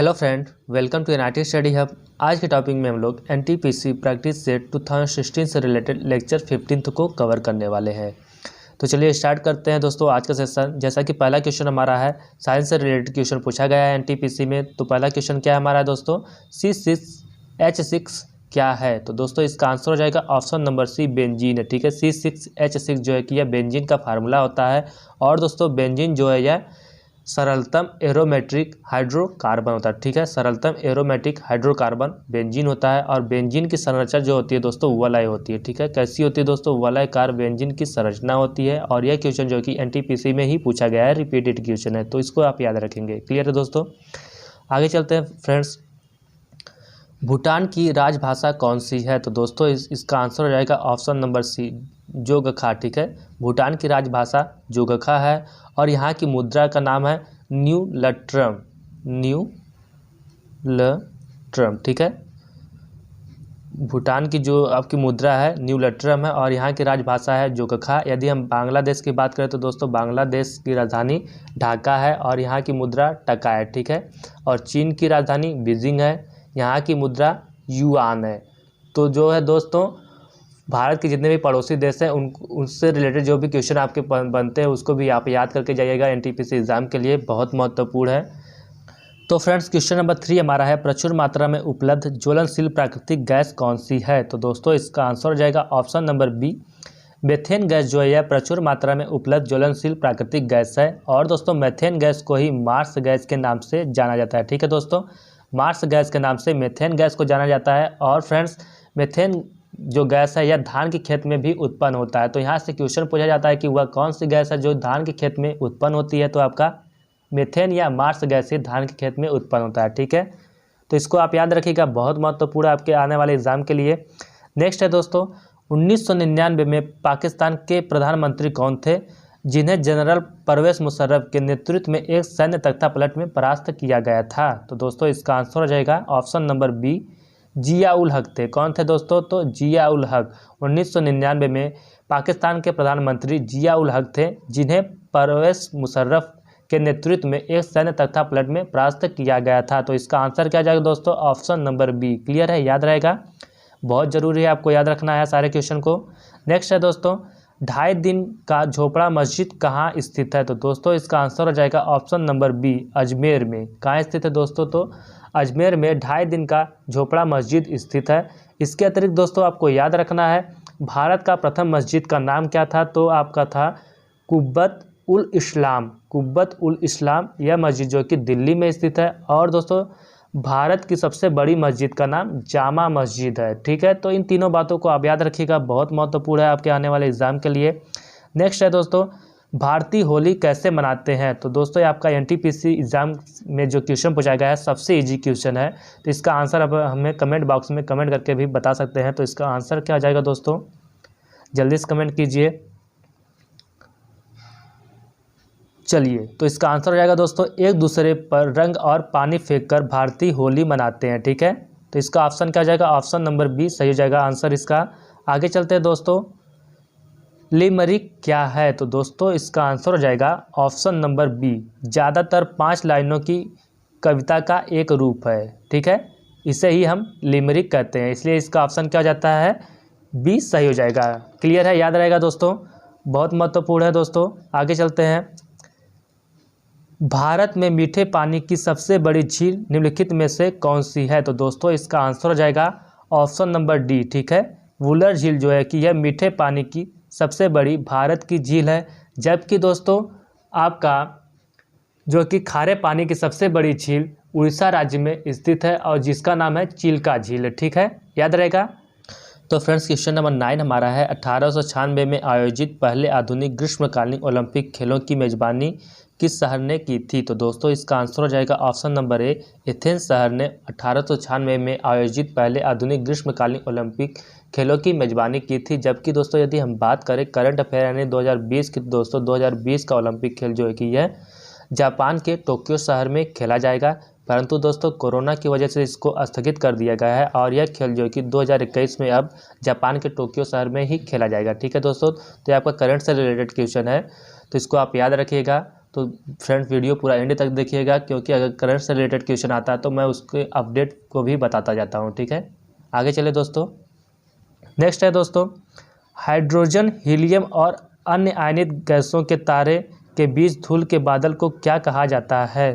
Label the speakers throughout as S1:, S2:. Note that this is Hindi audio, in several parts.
S1: Hello friend, welcome to NIT study hub. आज के टॉपिक में हम लोग एनटीपीसी प्रैक्टिस सेट 2016 से रिलेटेड लेक्चर 15 को कवर करने वाले हैं। तो चलिए स्टार्ट करते हैं दोस्तों आज का सेशन। जैसा कि पहला क्वेश्चन हमारा है, साइंस से रिलेटेड क्वेश्चन पूछा गया है एनटीपीसी में। तो पहला क्वेश्चन क्या है हमारा दोस्तों, C6H6 क्या है। तो दोस्तों इसका आंसर हो जाएगा ऑप्शन नंबर सी, बेंजीन है। ठीक है, C6H6 जो है कि यह बेंजीन का फार्मूला होता है। और दोस्तों बेंजीन जो है यह सरलतम एरोमेट्रिक हाइड्रोकार्बन होता है। ठीक है, सरलतम एरोमेटिक हाइड्रोकार्बन बेंजीन होता है। और बेंजीन की संरचना जो होती है दोस्तों वलय होती है। ठीक है, कैसी होती है दोस्तों, वलयकार बेंजीन की संरचना होती है। और यह क्वेश्चन जो कि एनटीपीसी में ही पूछा गया है, रिपीटेड क्वेश्चन है, तो इसको आप याद रखेंगे। क्लियर है दोस्तों, आगे चलते हैं फ्रेंड्स। भूटान की राजभाषा कौन सी है। तो दोस्तों इसका आंसर हो जाएगा ऑप्शन नंबर सी, जोगखा। ठीक है, भूटान की राजभाषा जोगखा है। और यहाँ की मुद्रा का नाम है न्यूलट्रम, न्यूलट्रम। ठीक है, भूटान की जो आपकी मुद्रा है न्यूलट्रम है। और यहाँ की राजभाषा है जोगखा। यदि हम बांग्लादेश की बात करें तो दोस्तों बांग्लादेश की राजधानी ढाका है और यहाँ की मुद्रा टका है। ठीक है, और चीन की राजधानी बीजिंग है, यहाँ की मुद्रा युआन है। तो जो है दोस्तों भारत के जितने भी पड़ोसी देश हैं उनसे रिलेटेड जो भी क्वेश्चन आपके बनते हैं उसको भी आप याद करके जाइएगा, एनटीपीसी एग्जाम के लिए बहुत महत्वपूर्ण है। तो फ्रेंड्स क्वेश्चन नंबर 3 हमारा है, प्रचुर मात्रा में उपलब्ध ज्वलनशील प्राकृतिक गैस कौन सी है। तो दोस्तों इसका आंसर हो जाएगा option number B, methane gas जो है यह प्रचुर मात्रा में उपलब्ध ज्वलनशील प्राकृतिक गैस है। और दोस्तों मेथेन गैस को ही मार्स गैस के नाम से जाना जाता है। ठीक है दोस्तों, मार्स गैस के नाम से मेथेन गैस को जाना जाता है। और फ्रेंड्स मेथेन जो गैस है यह धान के खेत में भी उत्पन्न होता है। तो यहाँ से क्वेश्चन पूछा जाता है कि वह कौन सी गैस है जो धान के खेत में उत्पन्न होती है। तो आपका मेथेन या मार्स गैस ही धान के खेत में उत्पन्न होता है। ठीक है, तो इसको आप याद रखिएगा, बहुत महत्वपूर्ण है आपके आने वाले एग्जाम के लिए। नेक्स्ट है दोस्तों, 1999 में पाकिस्तान के प्रधानमंत्री कौन थे जिन्हें जनरल परवेज मुशर्रफ के नेतृत्व में एक सैन्य तख्तापलट में परास्त किया गया था। तो दोस्तों इसका आंसर हो जाएगा ऑप्शन नंबर बी, जिया उल हक थे। कौन थे दोस्तों, तो जिया उल हक 1999 में पाकिस्तान के प्रधानमंत्री जिया उल हक थे जिन्हें परवेज मुशर्रफ के नेतृत्व में एक सैन्य तख्तापलट में परास्त किया गया था। तो इसका आंसर क्या जाएगा दोस्तों, ऑप्शन नंबर बी। क्लियर है, याद रहेगा, बहुत ज़रूरी है, आपको याद रखना है सारे क्वेश्चन को। नेक्स्ट है दोस्तों, 2.5 दिन का झोपड़ा मस्जिद कहाँ स्थित है। तो दोस्तों इसका आंसर हो जाएगा ऑप्शन नंबर बी, अजमेर में। कहाँ स्थित है दोस्तों, तो अजमेर में 2.5 दिन का झोपड़ा मस्जिद स्थित है। इसके अतिरिक्त दोस्तों आपको याद रखना है भारत का प्रथम मस्जिद का नाम क्या था। तो आपका था कुब्बत उल इस्लाम, कुब्बत उल इस्लाम। यह मस्जिद जो कि दिल्ली में स्थित है। और दोस्तों भारत की सबसे बड़ी मस्जिद का नाम जामा मस्जिद है। ठीक है, तो इन तीनों बातों को आप याद रखिएगा, बहुत महत्वपूर्ण है आपके आने वाले एग्जाम के लिए। नेक्स्ट है दोस्तों, भारतीय होली कैसे मनाते हैं। तो दोस्तों ये आपका एनटीपीसी एग्जाम में जो क्वेश्चन पूछा गया है सबसे इजी क्वेश्चन है। तो इसका आंसर आप हमें कमेंट बॉक्स में कमेंट करके भी बता सकते हैं। तो इसका आंसर क्या हो जाएगा दोस्तों, जल्दी से कमेंट कीजिए। चलिए, तो इसका आंसर हो जाएगा दोस्तों, एक दूसरे पर रंग और पानी फेंककर भारतीय होली मनाते हैं। ठीक है, तो इसका ऑप्शन क्या हो जाएगा, ऑप्शन नंबर बी सही हो जाएगा आंसर इसका। आगे चलते हैं दोस्तों, लिमरिक क्या है। तो दोस्तों इसका आंसर हो जाएगा ऑप्शन नंबर बी, ज़्यादातर 5 लाइनों की कविता का एक रूप है। ठीक है, इसे ही हम लिमरिक कहते हैं, इसलिए इसका ऑप्शन क्या हो जाता है, बी सही हो जाएगा। क्लियर है, याद रहेगा दोस्तों, बहुत महत्वपूर्ण है दोस्तों। आगे चलते हैं, भारत में मीठे पानी की सबसे बड़ी झील निम्नलिखित में से कौन सी है। तो दोस्तों इसका आंसर हो जाएगा ऑप्शन नंबर डी। ठीक है, वुलर झील जो है कि यह मीठे पानी की सबसे बड़ी भारत की झील है। जबकि दोस्तों आपका जो कि खारे पानी की सबसे बड़ी झील उड़ीसा राज्य में स्थित है और जिसका नाम है चिल्का झील। ठीक है, याद रहेगा। तो फ्रेंड्स क्वेश्चन नंबर 9 हमारा है, 1896 में आयोजित पहले आधुनिक ग्रीष्मकालीन ओलंपिक खेलों की मेजबानी किस शहर ने की थी। तो दोस्तों इसका आंसर हो जाएगा ऑप्शन नंबर ए, एथेंस शहर ने 1896 में आयोजित पहले आधुनिक ग्रीष्मकालीन ओलंपिक खेलों की मेजबानी की थी। जबकि दोस्तों यदि हम बात करें करंट अफेयर यानी 2020 की, दोस्तों 2020 का ओलंपिक खेल जो है कि यह जापान के टोक्यो शहर में खेला जाएगा। परंतु दोस्तों कोरोना की वजह से इसको स्थगित कर दिया गया है और यह खेल जो है कि 2021 में अब जापान के टोक्यो शहर में ही खेला जाएगा। ठीक है दोस्तों, तो ये आपका करंट से रिलेटेड क्वेश्चन है, तो इसको आप याद रखिएगा, तो फ्रेंड्स वीडियो पूरा एंड तक देखिएगा, क्योंकि अगर करंट से रिलेटेड क्वेश्चन आता है तो मैं उसके अपडेट को भी बताता जाता हूँ। ठीक है, आगे चले दोस्तों। नेक्स्ट है दोस्तों, हाइड्रोजन, हीलियम और अन्य आयनित गैसों के तारे के बीच धूल के बादल को क्या कहा जाता है?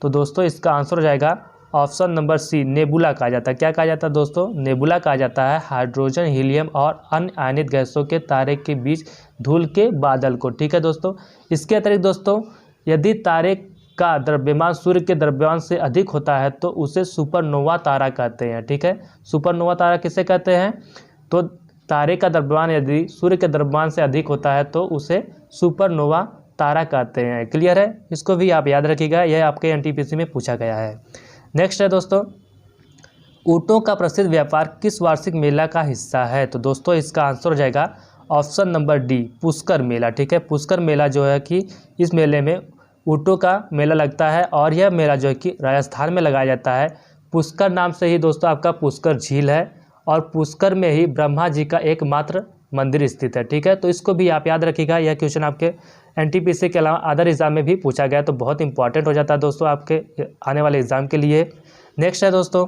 S1: तो दोस्तों इसका आंसर हो जाएगा ऑप्शन नंबर सी, नेबुला कहा जाता है। क्या कहा जाता है दोस्तों? नेबुला कहा जाता है हाइड्रोजन, हीलियम और अन्य आयनित गैसों के तारे के बीच धूल के बादल को। ठीक है दोस्तों, इसके अतिरिक्त दोस्तों यदि तारे का द्रव्यमान सूर्य के द्रव्यमान से अधिक होता है तो उसे सुपरनोवा तारा कहते हैं। ठीक है, सुपरनोवा तारा किसे कहते हैं? तो तारे का द्रव्यमान यदि सूर्य के द्रव्यमान से अधिक होता है तो उसे सुपरनोवा तारा कहते हैं। क्लियर है, इसको भी आप याद रखिएगा, यह आपके एनटीपीसी में पूछा गया है। नेक्स्ट है दोस्तों, ऊँटों का प्रसिद्ध व्यापार किस वार्षिक मेला का हिस्सा है? तो दोस्तों इसका आंसर हो जाएगा ऑप्शन नंबर डी, पुष्कर मेला। ठीक है, पुष्कर मेला जो है कि इस मेले में ऊँटों का मेला लगता है और यह मेला जो है कि राजस्थान में लगाया जाता है। पुष्कर नाम से ही दोस्तों आपका पुष्कर झील है और पुष्कर में ही ब्रह्मा जी का एकमात्र मंदिर स्थित है। ठीक है, तो इसको भी आप याद रखिएगा, यह क्वेश्चन आपके एनटीपीसी के अलावा अदर एग्जाम में भी पूछा गया, तो बहुत इंपॉर्टेंट हो जाता है दोस्तों आपके आने वाले एग्जाम के लिए। नेक्स्ट है दोस्तों,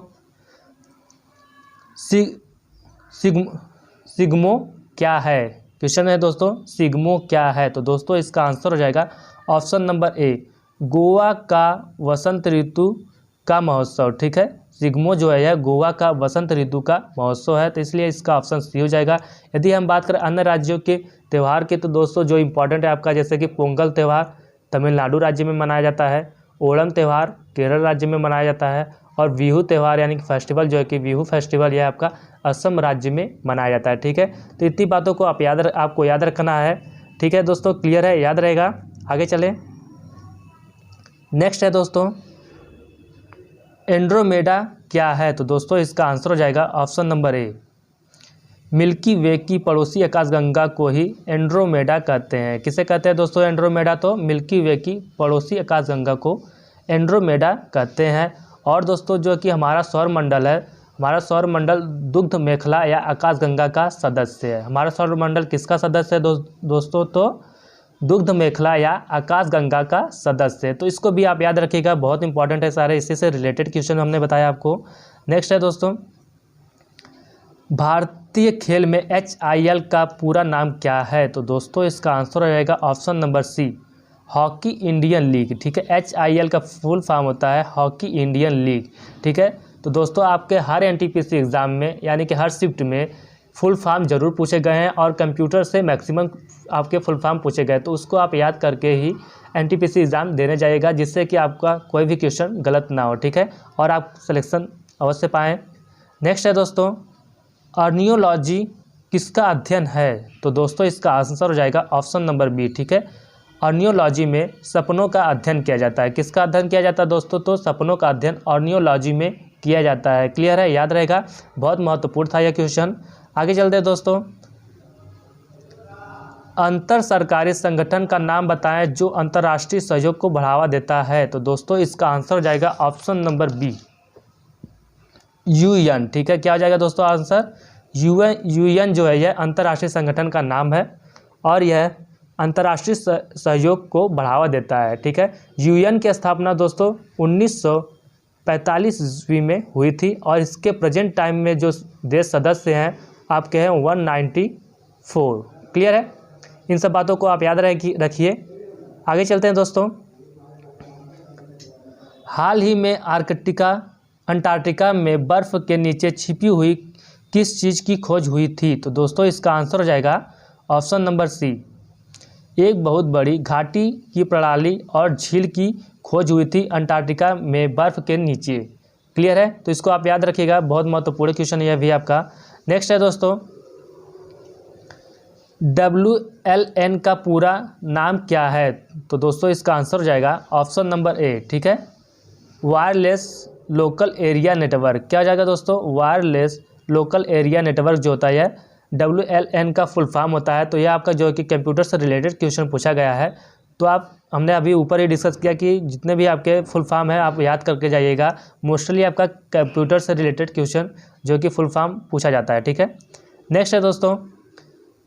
S1: सिग्मो क्या है? क्वेश्चन है दोस्तों, सिग्मो क्या है? तो दोस्तों इसका आंसर हो जाएगा ऑप्शन नंबर ए, गोवा का वसंत ऋतु का महोत्सव। ठीक है, सिग्मो जो है यह गोवा का वसंत ऋतु का महोत्सव है, तो इसलिए इसका ऑप्शन सी हो जाएगा। यदि हम बात करें अन्य राज्यों के त्यौहार के, तो दोस्तों जो इम्पोर्टेंट है आपका, जैसे कि पोंगल त्यौहार तमिलनाडु राज्य में मनाया जाता है, ओणम त्यौहार केरल राज्य में मनाया जाता है और बिहू त्यौहार यानी कि फेस्टिवल जो है कि बिहू फेस्टिवल यह आपका असम राज्य में मनाया जाता है। ठीक है, तो इतनी बातों को आपको याद रखना है। ठीक है दोस्तों, क्लियर है, याद रहेगा। आगे चलें। नेक्स्ट है दोस्तों, एंड्रोमेडा क्या है? तो दोस्तों इसका आंसर हो जाएगा ऑप्शन नंबर ए, मिल्की वे की पड़ोसी आकाशगंगा को ही एंड्रोमेडा कहते हैं। किसे कहते हैं दोस्तों एंड्रोमेडा? तो मिल्की वे की पड़ोसी आकाशगंगा को एंड्रोमेडा कहते हैं। और दोस्तों जो कि हमारा सौरमंडल है, हमारा सौरमंडल दुग्ध मेखला या आकाशगंगा का सदस्य है। हमारा सौरमंडल किसका सदस्य है दोस्तों? तो दुग्ध मेखला या आकाशगंगा का सदस्य है। तो इसको भी आप याद रखिएगा, बहुत इंपॉर्टेंट है, सारे इसी से रिलेटेड क्वेश्चन हमने बताया आपको। नेक्स्ट है दोस्तों, भारतीय खेल में HIL का पूरा नाम क्या है? तो दोस्तों इसका आंसर हो जाएगा option number C, hockey Indian league. ठीक है, HIL का फुल फॉर्म होता है हॉकी इंडियन लीग। ठीक है, तो दोस्तों आपके हर एनटीपीसी एग्ज़ाम में यानी कि हर शिफ्ट में फुल फॉर्म जरूर पूछे गए हैं और कंप्यूटर से मैक्सिमम आपके फुल फॉर्म पूछे गए, तो उसको आप याद करके ही एनटीपीसी एग्ज़ाम देने जाइएगा, जिससे कि आपका कोई भी क्वेश्चन गलत ना हो। ठीक है, और आप सिलेक्शन अवश्य पाएँ। नेक्स्ट है दोस्तों, अर्नियोलॉजी किसका अध्ययन है? तो दोस्तों इसका आंसर हो जाएगा ऑप्शन नंबर बी। ठीक है, अर्नियोलॉजी में सपनों का अध्ययन किया जाता है। किसका अध्ययन किया जाता है दोस्तों? तो सपनों का अध्ययन अर्नियोलॉजी में किया जाता है। क्लियर है, याद रहेगा, बहुत महत्वपूर्ण था यह क्वेश्चन। आगे चलते हैं दोस्तों, अंतर सरकारी संगठन का नाम बताएं जो अंतर्राष्ट्रीय सहयोग को बढ़ावा देता है। तो दोस्तों इसका आंसर हो जाएगा ऑप्शन नंबर बी, UN। ठीक है, क्या हो जाएगा दोस्तों आंसर? UN जो है यह अंतर्राष्ट्रीय संगठन का नाम है और यह अंतर्राष्ट्रीय सहयोग को बढ़ावा देता है। ठीक है, UN की स्थापना दोस्तों 1945 ईस्वी में हुई थी और इसके प्रेजेंट टाइम में जो देश सदस्य हैं आपके हैं 194। क्लियर है, इन सब बातों को आप याद रखिए। आगे चलते हैं दोस्तों, हाल ही में अंटार्कटिका में बर्फ़ के नीचे छिपी हुई किस चीज़ की खोज हुई थी? तो दोस्तों इसका आंसर हो जाएगा ऑप्शन नंबर सी, एक बहुत बड़ी घाटी की प्रणाली और झील की खोज हुई थी अंटार्कटिका में बर्फ़ के नीचे। क्लियर है, तो इसको आप याद रखिएगा, बहुत महत्वपूर्ण क्वेश्चन यह भी आपका। नेक्स्ट है दोस्तों, WLAN का पूरा नाम क्या है? तो दोस्तों इसका आंसर हो जाएगा ऑप्शन नंबर ए। ठीक है, वायरलेस लोकल एरिया नेटवर्क। क्या हो जाएगा दोस्तों? वायरलेस लोकल एरिया नेटवर्क जो होता है WLAN का फुल फॉर्म होता है। तो यह आपका जो है कि कंप्यूटर से रिलेटेड क्वेश्चन पूछा गया है, तो हमने अभी ऊपर ही डिस्कस किया कि जितने भी आपके फुल फॉर्म है आप याद करके जाइएगा। मोस्टली आपका कंप्यूटर से रिलेटेड क्वेश्चन जो कि फुल फॉर्म पूछा जाता है। ठीक है, नेक्स्ट है दोस्तों,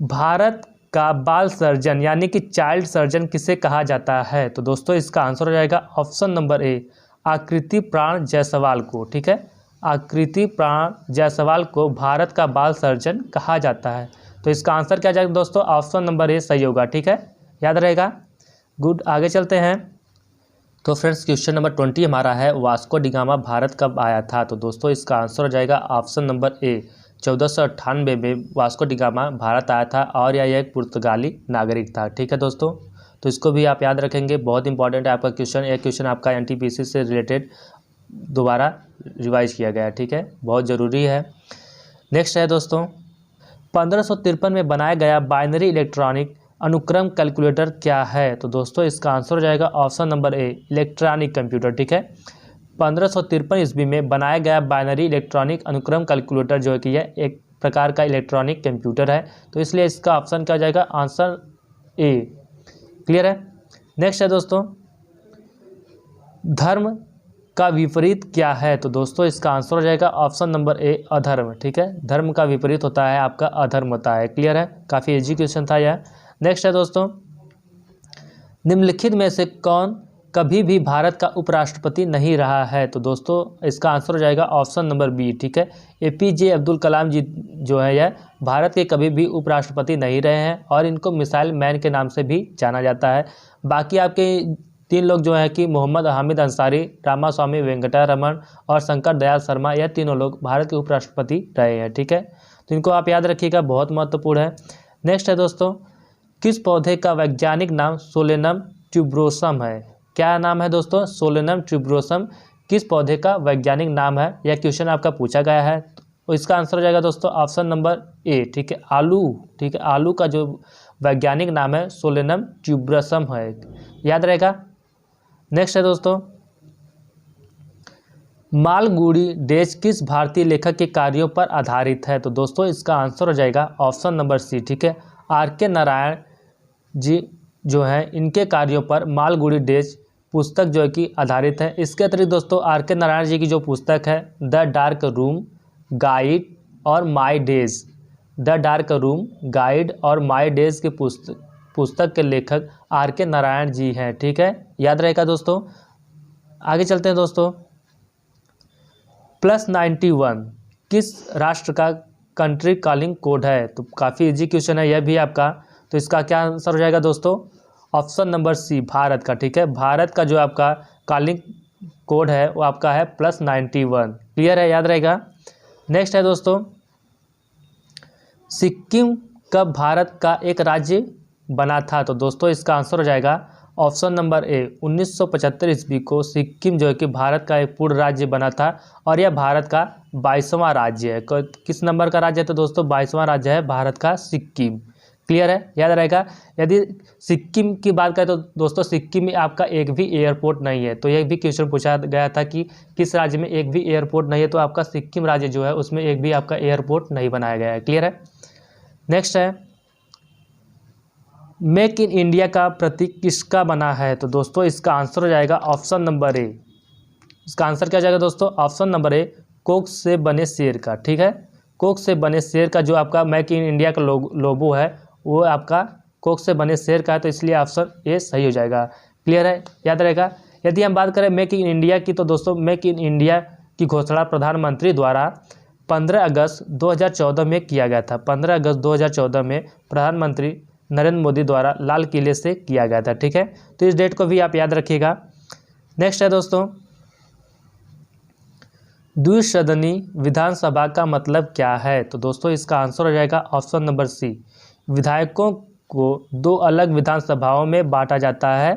S1: भारत का बाल सर्जन यानी कि चाइल्ड सर्जन किसे कहा जाता है? तो दोस्तों इसका आंसर हो जाएगा ऑप्शन नंबर ए, आकृति प्राण जायसवाल को। ठीक है, आकृति प्राण जायसवाल को भारत का बाल सर्जन कहा जाता है। तो इसका आंसर क्या जाएगा दोस्तों? ऑप्शन नंबर ए सही होगा। ठीक है, याद रहेगा। गुड, आगे चलते हैं। तो फ्रेंड्स क्वेश्चन नंबर 20 हमारा है, वास्को डी गामा भारत कब आया था? तो दोस्तों इसका आंसर हो जाएगा ऑप्शन नंबर ए, 1498 में वास्को डी गामा भारत आया था और यह एक पुर्तगाली नागरिक था। ठीक है दोस्तों, तो इसको भी आप याद रखेंगे, बहुत इंपॉर्टेंट है आपका क्वेश्चन। यह क्वेश्चन आपका एनटीपीसी से रिलेटेड दोबारा रिवाइज किया गया है। ठीक है, बहुत ज़रूरी है। नेक्स्ट है दोस्तों, 1553 में बनाया गया बाइनरी इलेक्ट्रॉनिक अनुक्रम कैलकुलेटर क्या है? तो दोस्तों इसका आंसर हो जाएगा option number A, electronic computer. ठीक है, 1553 ईस्वी में बनाया गया बाइनरी इलेक्ट्रॉनिक अनुक्रम कैलकुलेटर जो है कि यह एक प्रकार का इलेक्ट्रॉनिक कंप्यूटर है, तो इसलिए इसका ऑप्शन क्या हो जाएगा? Answer A. क्लियर है। नेक्स्ट है दोस्तों, धर्म का विपरीत क्या है? तो दोस्तों इसका आंसर हो जाएगा ऑप्शन नंबर ए, अधर्म। ठीक है, धर्म का विपरीत होता है आपका अधर्म होता है। क्लियर है, काफ़ी इजी क्वेश्चन था यह। नेक्स्ट है दोस्तों, निम्नलिखित में से कौन कभी भी भारत का उपराष्ट्रपति नहीं रहा है? तो दोस्तों इसका आंसर हो जाएगा ऑप्शन नंबर बी। ठीक है, एपीजे अब्दुल कलाम जी जो है यह भारत के कभी भी उपराष्ट्रपति नहीं रहे हैं और इनको मिसाइल मैन के नाम से भी जाना जाता है। बाकी आपके 3 लोग जो है कि मोहम्मद हामिद अंसारी, रामास्वामी वेंकटरमण और शंकर दयाल शर्मा, यह तीनों लोग भारत के उपराष्ट्रपति रहे हैं। ठीक है, तो इनको आप याद रखिएगा, बहुत महत्वपूर्ण है। नेक्स्ट है दोस्तों, किस पौधे का वैज्ञानिक नाम सोलेनम ट्यूबरोसम है? क्या नाम है दोस्तों? सोलेनम ट्यूबरोसम किस पौधे का वैज्ञानिक नाम है? यह क्वेश्चन आपका पूछा गया है, तो इसका आंसर हो जाएगा दोस्तों ऑप्शन नंबर ए। ठीक है, आलू। ठीक है, आलू का जो वैज्ञानिक नाम है सोलेनम ट्यूबरोसम है, याद रहेगा। नेक्स्ट है दोस्तों, मालगुडी डेज किस भारतीय लेखक के कार्यों पर आधारित है? तो दोस्तों इसका आंसर हो जाएगा ऑप्शन नंबर सी। ठीक है, आर.के. नारायण जी जो हैं इनके कार्यों पर मालगुडी डेज पुस्तक जो है कि आधारित है। इसके अतिरिक्त दोस्तों आर.के. नारायण जी की जो पुस्तक है द डार्क रूम गाइड और my days, the dark room guide और माय डेज के पुस्तक के लेखक आर.के. नारायण जी हैं। ठीक है, याद रहेगा दोस्तों। आगे चलते हैं दोस्तों, +91 किस राष्ट्र का कंट्री कॉलिंग कोड है? तो काफ़ी इजी क्वेश्चन है यह भी आपका, तो इसका क्या आंसर हो जाएगा दोस्तों? ऑप्शन नंबर सी, भारत का। ठीक है, भारत का जो आपका कॉलिंग कोड है वो आपका है +91। क्लियर है, याद रहेगा। नेक्स्ट है दोस्तों, सिक्किम कब भारत का एक राज्य बना था? तो दोस्तों इसका आंसर हो जाएगा ऑप्शन नंबर ए, 1975 ईस्वी को सिक्किम जो है कि भारत का एक पूर्ण राज्य बना था और यह भारत का 22वां राज्य है। किस नंबर का राज्य है? तो दोस्तों 22वां राज्य है भारत का सिक्किम। क्लियर है, याद रहेगा। यदि सिक्किम की बात करें तो दोस्तों सिक्किम में आपका एक भी एयरपोर्ट नहीं है, तो यह भी क्वेश्चन पूछा गया था कि किस राज्य में एक भी एयरपोर्ट नहीं है, तो आपका सिक्किम राज्य जो है उसमें एक भी आपका एयरपोर्ट नहीं बनाया गया है। क्लियर है। नेक्स्ट है, मेक इन इंडिया का प्रतीक किसका बना है? तो दोस्तों इसका आंसर हो जाएगा ऑप्शन नंबर ए। इसका आंसर क्या जाएगा दोस्तों? ऑप्शन नंबर ए, कोक से बने शेर का। ठीक है, कोक से बने शेर का जो आपका मेक इन इंडिया का लोगो है वो आपका कोक से बने शेर का है, तो इसलिए ऑप्शन ए सही हो जाएगा। क्लियर है, याद रहेगा। यदि हम बात करें मेक इन इंडिया की, तो दोस्तों मेक इन इंडिया की घोषणा प्रधानमंत्री द्वारा 15 अगस्त 2014 में किया गया था। 15 अगस्त 2014 में प्रधानमंत्री नरेंद्र मोदी द्वारा लाल किले से किया गया था। ठीक है, तो इस डेट को भी आप याद रखिएगा। नेक्स्ट है दोस्तों, द्विसदनी विधानसभा का मतलब क्या है? तो दोस्तों इसका आंसर हो जाएगा ऑप्शन नंबर सी, विधायकों को 2 अलग विधानसभाओं में बांटा जाता है।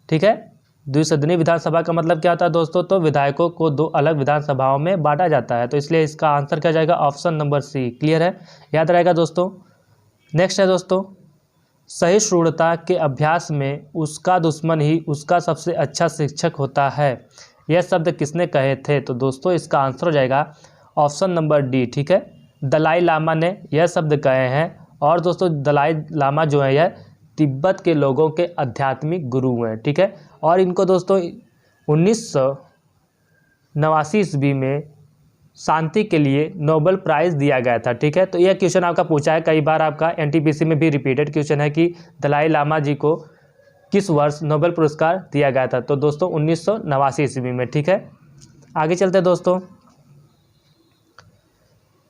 S1: ठीक है, द्विसदनी विधानसभा का मतलब क्या होता है दोस्तों? तो विधायकों को 2 अलग विधानसभाओं में बांटा जाता है, तो इसलिए इसका आंसर क्या जाएगा? ऑप्शन नंबर सी। क्लियर है, याद रहेगा दोस्तों। नेक्स्ट है दोस्तों, सहिष्णुता के अभ्यास में उसका दुश्मन ही उसका सबसे अच्छा शिक्षक होता है, यह शब्द किसने कहे थे? तो दोस्तों इसका आंसर हो जाएगा ऑप्शन नंबर डी। ठीक है, दलाई लामा ने यह शब्द कहे हैं। और दोस्तों दलाई लामा जो है यह तिब्बत के लोगों के आध्यात्मिक गुरु हैं। ठीक है, और इनको दोस्तों 1989 ईस्वी में शांति के लिए नोबेल प्राइज़ दिया गया था। ठीक है, तो यह क्वेश्चन आपका पूछा है कई बार, आपका एनटीपीसी में भी रिपीटेड क्वेश्चन है कि दलाई लामा जी को किस वर्ष नोबेल पुरस्कार दिया गया था। तो दोस्तों 1989 ईस्वी में। ठीक है, आगे चलते हैं दोस्तों।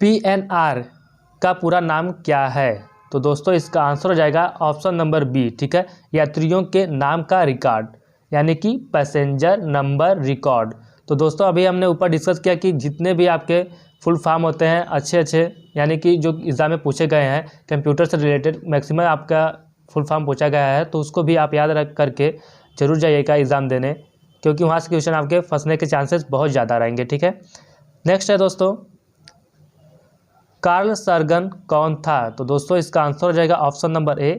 S1: PNR का पूरा नाम क्या है? तो दोस्तों इसका आंसर हो जाएगा ऑप्शन नंबर बी। ठीक है, यात्रियों के नाम का रिकॉर्ड, यानी कि पैसेंजर नंबर रिकॉर्ड। तो दोस्तों अभी हमने ऊपर डिस्कस किया कि जितने भी आपके फुल फॉर्म होते हैं अच्छे यानी कि जो एग्ज़ाम में पूछे गए हैं कंप्यूटर से रिलेटेड, मैक्सिमम आपका फुल फॉर्म पूछा गया है, तो उसको भी आप याद रख करके जरूर जाइएगा एग्ज़ाम देने, क्योंकि वहाँ से क्वेश्चन आपके फंसने के चांसेस बहुत ज़्यादा रहेंगे। ठीक है, नेक्स्ट है दोस्तों, कार्ल सागन कौन था? तो दोस्तों इसका आंसर हो जाएगा ऑप्शन नंबर ए,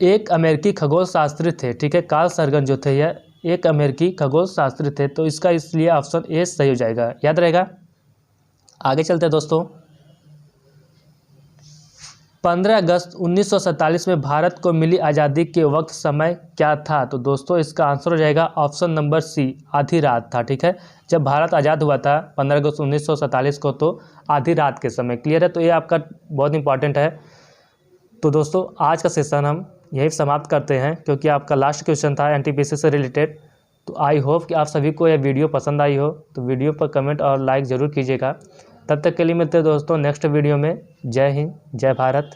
S1: एक अमेरिकी खगोल शास्त्री थे। ठीक है, कार्ल सागन जो थे यह एक अमेरिकी खगोल शास्त्री थे, तो इसका इसलिए ऑप्शन ए सही हो जाएगा, याद रहेगा। आगे चलते हैं दोस्तों। 15 अगस्त 1947 में भारत को मिली आज़ादी के वक्त समय क्या था? तो दोस्तों इसका आंसर हो जाएगा ऑप्शन नंबर सी, आधी रात था। ठीक है, जब भारत आज़ाद हुआ था 15 अगस्त 1947 को, तो आधी रात के समय। क्लियर है, तो ये आपका बहुत इंपॉर्टेंट है। तो दोस्तों आज का सेशन हम यही समाप्त करते हैं, क्योंकि आपका लास्ट क्वेश्चन था एनटीपीसी से रिलेटेड। तो आई होप कि आप सभी को यह वीडियो पसंद आई हो, तो वीडियो पर कमेंट और लाइक ज़रूर कीजिएगा। तब तक के लिए मिलते हैं दोस्तों नेक्स्ट वीडियो में। जय हिंद, जय भारत।